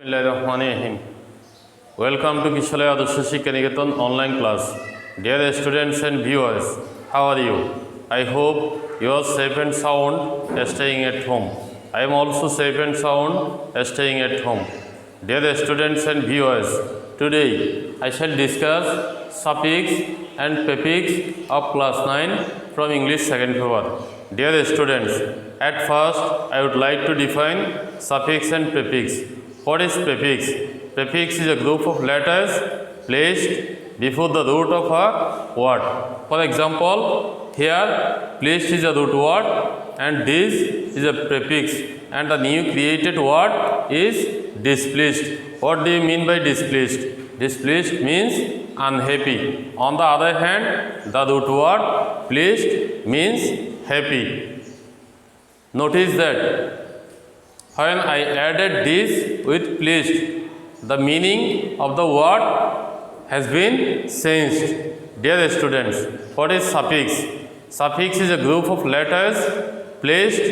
Bismillahirrahmanirrahim. Welcome to Kishaloya Adarsha Niketan online class. Dear students and viewers, how are you? I hope you are safe and sound staying at home. I am also safe and sound staying at home. Dear students and viewers, today I shall discuss suffix and prefix of class 9 from English second paper. Dear students, at first I would like to define suffix and prefix. What is prefix? Prefix is a group of letters placed before the root of a word. For example, here placed is a root word and this is a prefix, and the new created word is displeased. What do you mean by displeased? Displeased means unhappy. On the other hand, the root word pleased means happy. Notice that when I added this with pleased, the meaning of the word has been changed. Dear students, what is suffix? Suffix is a group of letters placed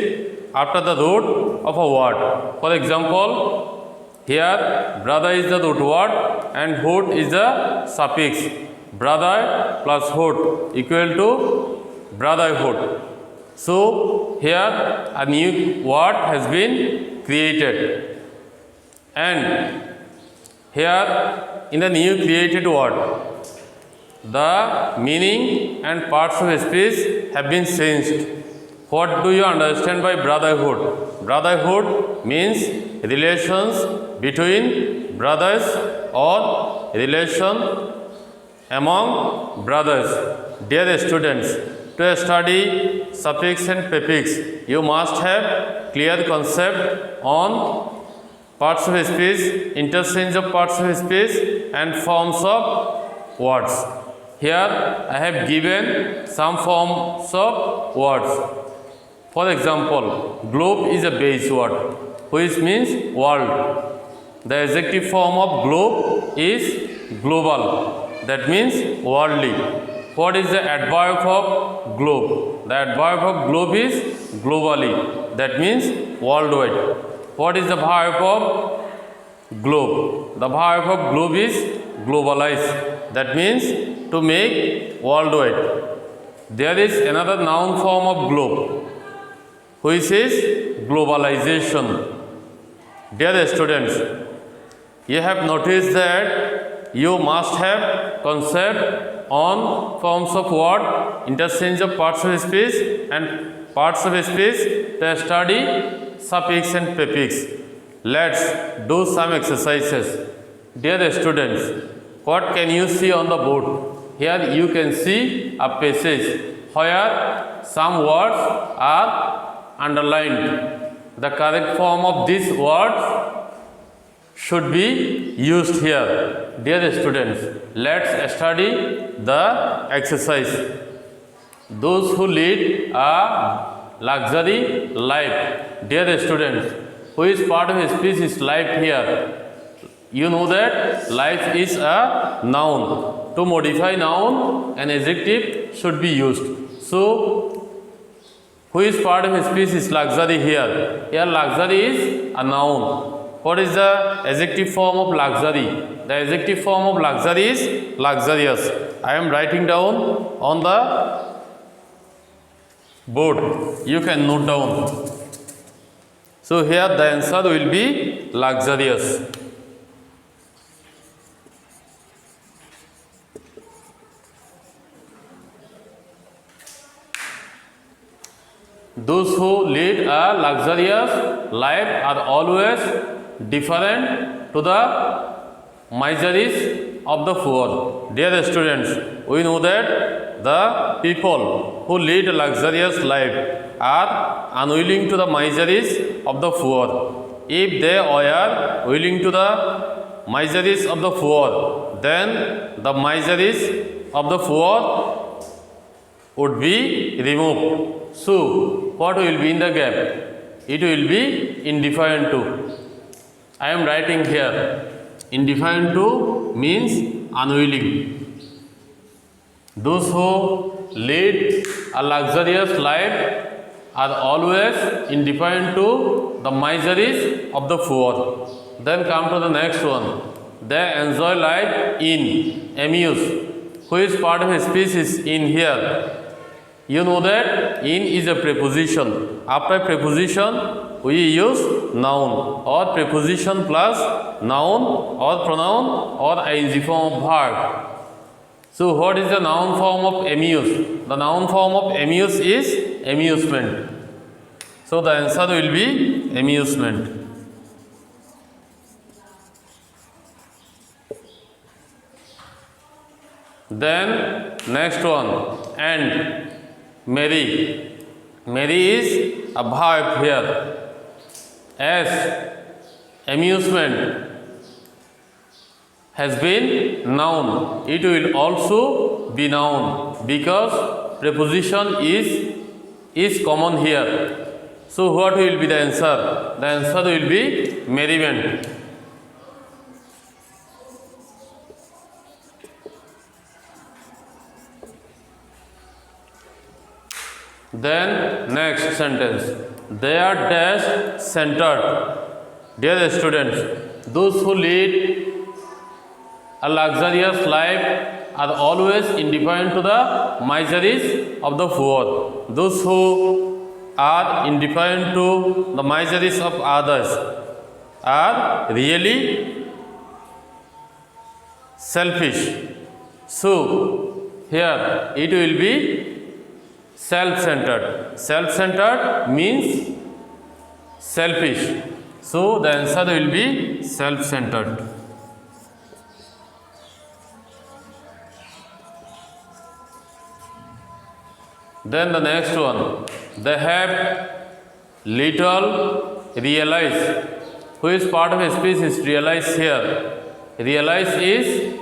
after the root of a word. For example, here brother is the root word and hood is the suffix. Brother plus hood equal to brotherhood. So here a new word has been created, and here in the new created word the meaning and parts of speech have been changed. What do you understand by brotherhood? Brotherhood means relations between brothers or relation among brothers. Dear students, to study suffix and prefix, you must have clear concept on parts of speech, interchange of parts of speech and forms of words. Here I have given some forms of words. For example, globe is a base word which means world. The adjective form of globe is global, that means worldly. What is the adverb of globe? The adverb of globe is globally, that means worldwide. What is the verb of globe? The verb of globe is globalize, that means to make worldwide. There is another noun form of globe which is globalization. Dear students, you have noticed that you must have concept on forms of word, interchange of parts of speech and parts of speech to study suffix and prefix. Let's do some exercises. Dear students, what can you see on the board? Here you can see a passage where some words are underlined. The correct form of these words should be used here. Dear students, let's study the exercise. Those who lead a luxury life. Dear students, which part of speech is life here? You know that life is a noun. To modify noun, an adjective should be used. So, which part of speech is luxury here? Here luxury is a noun. What is the adjective form of luxury? The adjective form of luxury is luxurious. I am writing down on the board. You can note down. So here the answer will be luxurious. Those who lead a luxurious life are always different to the miseries of the poor. Dear students, we know that the people who lead a luxurious life are unwilling to the miseries of the poor. If they were willing to the miseries of the poor, then the miseries of the poor would be removed. So, what will be in the gap? It will be indifferent to. I am writing here. Indifferent to means unwilling. Those who lead a luxurious life are always indifferent to the miseries of the poor. Then come to the next one. They enjoy life in, amuse. Which part of a speech is in here? You know that in is a preposition. After preposition, we use noun or preposition plus noun or pronoun or ing form of verb. So what is the noun form of amuse? The noun form of amuse is amusement. So the answer will be amusement. Then next one, and merry. Merry is a verb here. As amusement has been noun, it will also be noun because preposition is common here. So what will be the answer? The answer will be merriment. Then next sentence, they are dash centered. Dear students, those who lead a luxurious life are always indifferent to the miseries of the poor. Those who are indifferent to the miseries of others are really selfish. So here it will be self-centered. Self-centered means selfish. So the answer will be self-centered. Then the next one, they have little realize. Which part of a speech is realize here? Realize is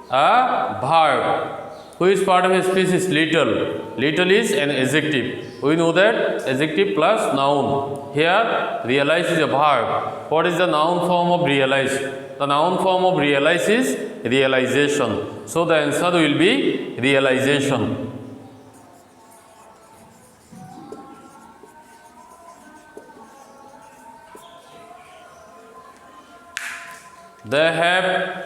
a verb. Which part of a speech is little? Little is an adjective. We know that adjective plus noun. Here realize is a verb. What is the noun form of realize? The noun form of realize is realization. So the answer will be realization. They have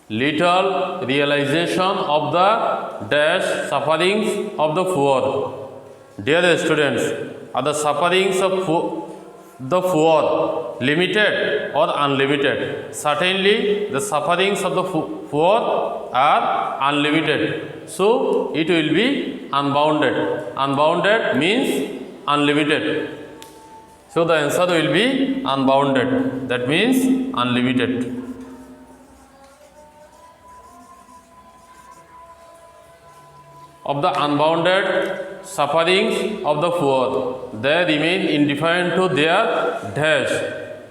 little realization of the dash sufferings of the poor. Dear students, are the sufferings of the poor limited or unlimited? Certainly, the sufferings of the poor are unlimited. So, it will be unbounded. Unbounded means unlimited. So, the answer will be unbounded. That means unlimited. Of the unbounded sufferings of the poor, they remain indifferent to their dash.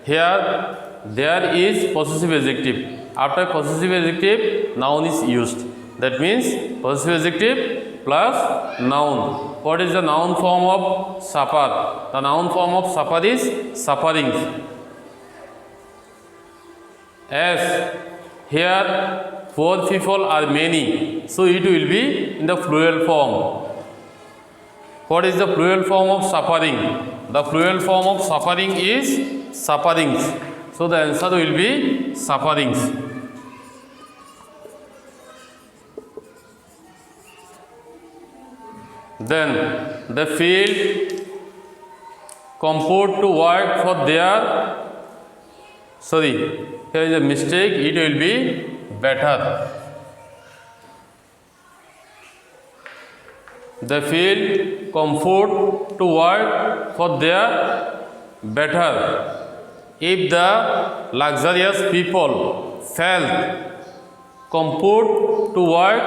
Here, there is possessive adjective. After possessive adjective, noun is used. That means possessive adjective plus noun. What is the noun form of suffer? The noun form of suffer is sufferings. As here, poor people are many, so it will be in the plural form. What is the plural form of suffering? The plural form of suffering is sufferings. So the answer will be sufferings. Then they feel compelled to work for their, here is a mistake, it will be better. They feel comfort to work for their better. If the luxurious people felt comfort to work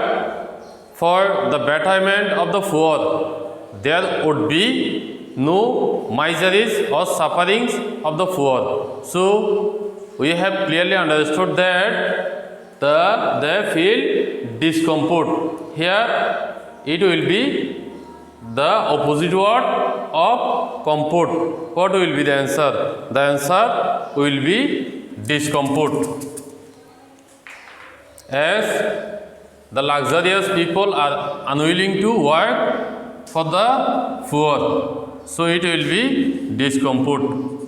for the betterment of the poor, there would be no miseries or sufferings of the poor. So, we have clearly understood that they feel discomfort. Here, it will be the opposite word of comfort. What will be the answer? The answer will be discomfort. As the luxurious people are unwilling to work for the poor. So it will be discompute.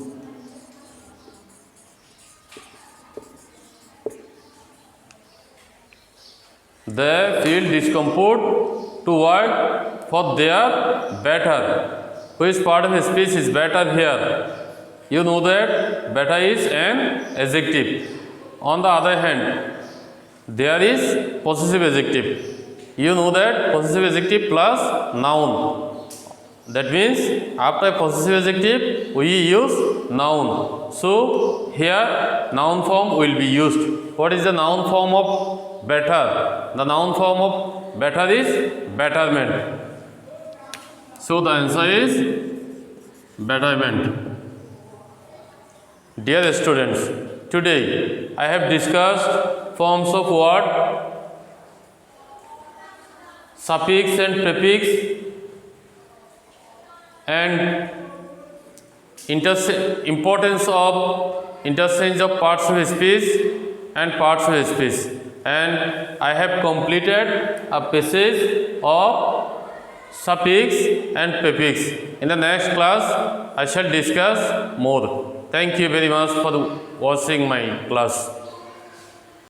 They feel discompute to work for their better. Which part of speech is better here? You know that better is an adjective. On the other hand, there is possessive adjective. You know that possessive adjective plus noun. That means after possessive adjective we use noun. So here noun form will be used. What is the noun form of better? The noun form of better is betterment. So the answer is betterment. Dear students, today I have discussed forms of word, suffix and prefix, and importance of interchange of parts of speech and parts of speech. And I have completed a passage of suffix and prefix. In the next class, I shall discuss more. Thank you very much for watching my class.